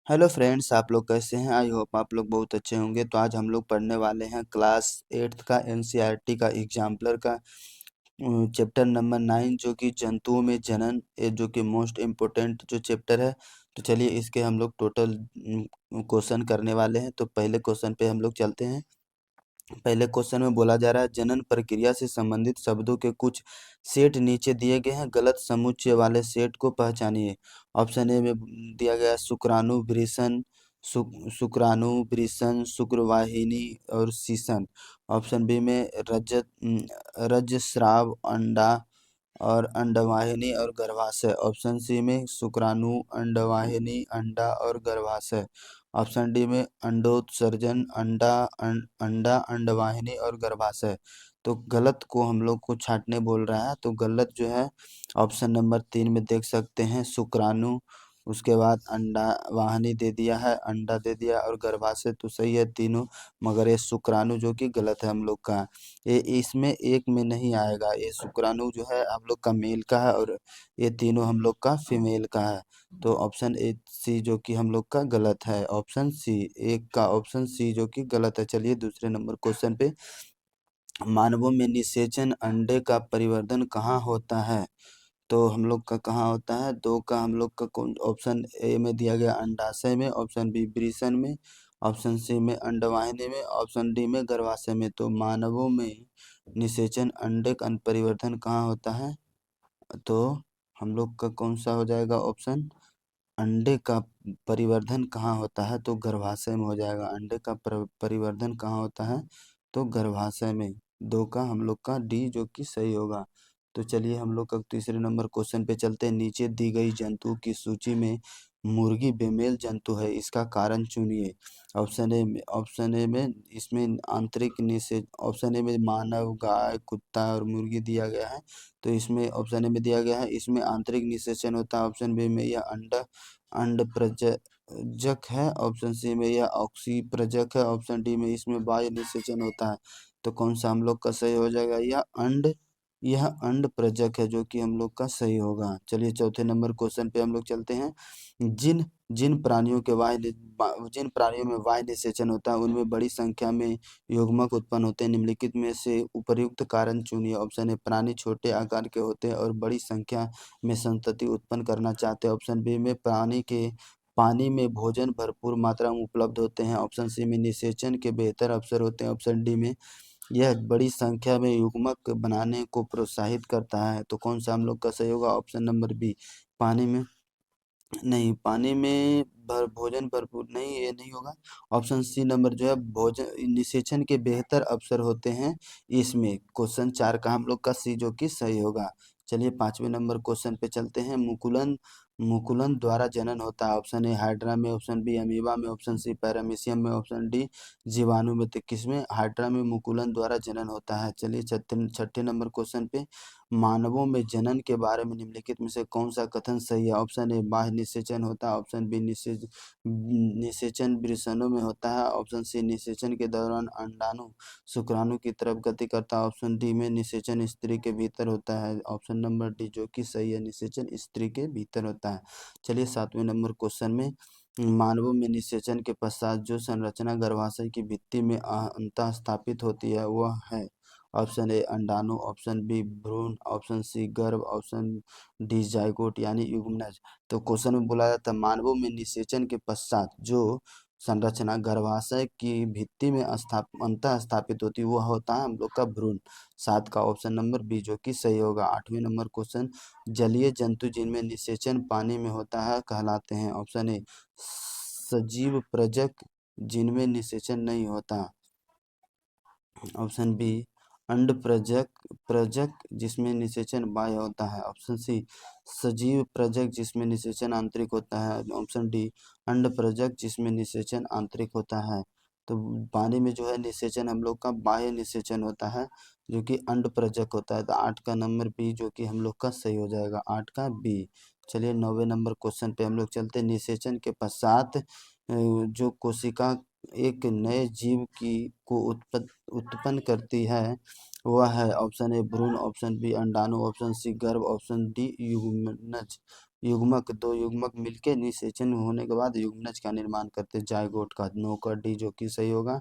Hello friends, आप लोग कैसे हैं? आई होप आप लोग बहुत अच्छे होंगे। तो आज हम लोग पढ़ने वाले हैं क्लास 8th का एनसीईआरटी का एग्जाम्पलर का चैप्टर नंबर 9, जो कि जंतुओं में जनन, जो कि मोस्ट इम्पोर्टेंट जो चैप्टर है। तो चलिए इसके हम लोग टोटल क्वेश्चन करने वाले हैं। तो पहले क्वेश्चन पे हम लोग चलते हैं। पहले क्वेश्चन में बोला जा रहा है, जनन प्रक्रिया से संबंधित शब्दों के कुछ सेट नीचे दिए गए हैं, गलत समुच्चय वाले सेट को पहचानिए। ऑप्शन ए में दिया गया है शुक्राणु वृषण, शुक्राणु वृषण, शुक्रवाहिनी और शीशन। ऑप्शन बी में रजस्राव, अंडा और अंडवाहिनी और गर्भाशय। ऑप्शन सी में शुक्राणु, अंडवाहिनी, अंडा और गर्भाशय। ऑप्शन डी में अंडोत्सर्जन, अंडा, अंडवाहिनी और गर्भाशय। तो गलत को हम लोग को छांटने बोल रहा है। तो गलत जो है ऑप्शन नंबर 3 में देख सकते हैं, शुक्राणु। उसके बाद अंडा वाहिनी दे दिया है, अंडा दे दिया और गर्भाशय। तो सही है तीनों, मगर ये शुक्राणु जो कि गलत है हम लोग का। ये इसमें एक में नहीं आएगा। ये शुक्राणु जो है हम लोग का मेल का है और ये तीनों हम लोग का फीमेल का है। तो ऑप्शन ए सी जो कि हम लोग का गलत है। ऑप्शन सी, एक का ऑप्शन सी जो कि गलत है। चलिए दूसरे नंबर क्वेश्चन पे, मानवों में निषेचन अंडे का परिवर्धन कहाँ होता है? तो हम लोग का कहाँ होता है? दो का हम लोग का कौन? ऑप्शन ए में दिया गया अंडाशय में, ऑप्शन बी वृषण में, ऑप्शन सी में अंडवाहिनी में, ऑप्शन डी में गर्भाशय में। तो मानवों में निषेचन अंडे का परिवर्तन कहाँ होता है? तो हम लोग का कौन सा हो जाएगा ऑप्शन? अंडे का परिवर्धन कहाँ होता है? तो गर्भाशय में हो जाएगा। अंडे का परिवर्धन कहाँ होता है? तो गर्भाशय में। दो का हम लोग का डी जो कि सही होगा। तो चलिए हम लोग का तीसरे नंबर क्वेश्चन पे चलते हैं। नीचे दी गई जंतु की सूची में मुर्गी बेमेल जंतु है, इसका कारण चुनिए। ऑप्शन ए में इसमें आंतरिक निषेच, ऑप्शन ए में मानव, गाय, कुत्ता और मुर्गी दिया गया है। तो इसमें ऑप्शन ए में दिया गया है इसमें आंतरिक निषेचन होता है। ऑप्शन बी में यह अंड प्रजजक है। ऑप्शन सी में यह ऑक्सी प्रजक है। ऑप्शन डी में इसमें बाह्य निषेचन होता है। तो कौन सा हम लोग का सही हो जाएगा? यह अंड प्रजक है, जो कि हम लोग का सही होगा। चलिए चौथे नंबर क्वेश्चन पे हम लोग चलते हैं। जिन जिन प्राणियों के जिन प्राणियों में वायु निषेचन होता है उनमें बड़ी संख्या में युग्मक उत्पन्न होते हैं। निम्नलिखित में से उपर्युक्त कारण चुनिए। ऑप्शन ए, प्राणी छोटे आकार के होते हैं और बड़ी संख्या में संतति उत्पन्न करना चाहते हैं। ऑप्शन बी में प्राणी के पानी में भोजन भरपूर मात्रा में उपलब्ध होते हैं। ऑप्शन सी में निषेचन के बेहतर अवसर होते हैं। ऑप्शन डी में यह बड़ी संख्या में युग्मक बनाने को प्रोत्साहित करता है। तो कौन सा हम लोग का सही होगा? ऑप्शन नंबर बी, पानी में नहीं, पानी में भोजन भरपूर नहीं, ये नहीं होगा। ऑप्शन सी नंबर जो है, भोजन निषेचन के बेहतर अवसर होते हैं इसमें। क्वेश्चन 4 का हम लोग का सी जो कि सही होगा। चलिए पांचवें नंबर क्वेश्चन पे चलते हैं। मुकुलन मुकुलन द्वारा जनन होता है। ऑप्शन ए हाइड्रा में, ऑप्शन बी अमीबा में, ऑप्शन सी पैरामीशियम में, ऑप्शन डी जीवाणु में। तो किसमें? हाइड्रा में मुकुलन द्वारा जनन होता है। चलिए छठे नंबर क्वेश्चन पे, मानवों में जनन के बारे में निम्नलिखित में से कौन सा कथन सही है? ऑप्शन ए बाह्य निषेचन होता है। ऑप्शन बी निषेचन वृषणों में होता है। ऑप्शन सी निषेचन के दौरान अंडाणु शुक्राणु की तरफ गति करता है। ऑप्शन डी में निषेचन स्त्री के भीतर होता है। ऑप्शन नंबर डी जो कि सही है, निषेचन स्त्री के भीतर होता है। चलिए सातवें नंबर क्वेश्चन में, मानवों में निषेचन के पश्चात जो संरचना गर्भाशय की भित्ति में अंतः स्थापित होती है वह है। ऑप्शन ए अंडाणु, ऑप्शन बी भ्रूण, ऑप्शन सी गर्भ, ऑप्शन डी जाइगोट यानी युग्मनज। तो क्वेश्चन में बोला जाता है मानवों में निषेचन के पश्चात जो संरचना गर्भाशय की भित्ति में अंतः स्थापित होती है वह होता है हम लोग का भ्रूण। 7 का ऑप्शन नंबर बी जो कि सही होगा। आठवें नंबर क्वेश्चन, जलीय जंतु जिनमें निषेचन पानी में होता है कहलाते हैं। ऑप्शन ए सजीव प्रजक, जिनमें निषेचन नहीं होता। ऑप्शन बी अंड प्रजक प्रजक जिसमें निषेचन बाह्य होता है। ऑप्शन सी सजीव प्रजक जिसमें निषेचन आंतरिक होता है। ऑप्शन डी अंड प्रजक जिसमें निषेचन आंतरिक होता है। तो पानी में जो है निषेचन हम लोग का बाह्य निषेचन होता है, जो कि अंड प्रजक होता है। तो 8 का नंबर बी जो कि हम लोग का सही हो जाएगा, 8 का बी। चलिए 9वें नंबर क्वेश्चन पे हम लोग चलते हैं। निषेचन के पश्चात जो कोशिका एक नए जीव की को उत्पन्न करती है वह है। ऑप्शन ए भ्रूण, ऑप्शन बी अंडाणु, ऑप्शन सी गर्भ, ऑप्शन डी युग्मनज। युग्मक, दो युग्मक मिलके निषेचन होने के बाद युग्मनज का निर्माण करते हैं, जायगोट का। 9 का डी जो कि सही होगा।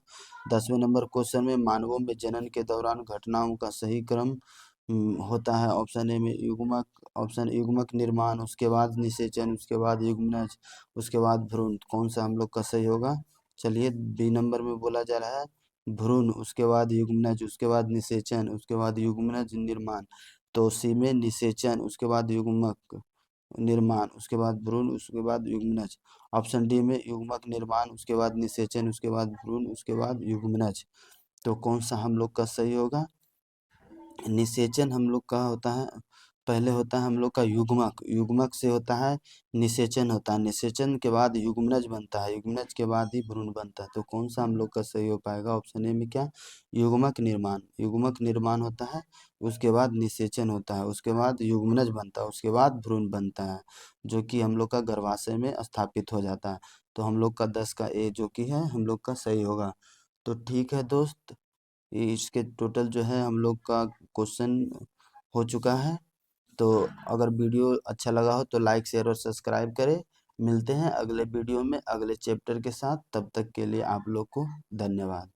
10वें नंबर क्वेश्चन में मानवों में जनन के दौरान घटनाओं का सही क्रम होता है। ऑप्शन ए में युग्मक, ऑप्शन युग्मक निर्माण, उसके बाद निषेचन, उसके बाद युग्मनज, उसके बाद भ्रूण। कौन सा हम लोग का सही होगा? चलिए, बी नंबर में बोला जा रहा है भ्रूण, उसके बाद युग्मनज, उसके बाद निषेचन, उसके बाद युग्मनज निर्माण। तो सी में निषेचन, उसके बाद युग्मक निर्माण, उसके बाद भ्रूण, उसके बाद युग्मनज। ऑप्शन डी में युग्मक निर्माण, उसके बाद निषेचन, उसके बाद भ्रूण, उसके बाद युग्मनज। तो कौन सा हम लोग का सही होगा? निषेचन हम लोग का होता है, पहले होता है हम लोग का युग्मक, युग्मक से होता है निषेचन होता है, निषेचन के बाद युग्मनज बनता है, युग्मनज के बाद ही भ्रूण बनता है। तो कौन सा हम लोग का सही हो पाएगा? ऑप्शन ए में क्या? युग्मक निर्माण, युग्मक निर्माण होता है, उसके बाद निषेचन होता है, उसके बाद युग्मनज बनता है, उसके बाद भ्रूण बनता है, जो कि हम लोग का गर्भाशय में स्थापित हो जाता है। तो हम लोग का 10 का ए जो कि है हम लोग का सही होगा। तो ठीक है दोस्त, ये इसके टोटल जो है हम लोग का क्वेश्चन हो चुका है। तो अगर वीडियो अच्छा लगा हो तो लाइक शेयर और सब्सक्राइब करें। मिलते हैं अगले वीडियो में अगले चैप्टर के साथ, तब तक के लिए आप लोग को धन्यवाद।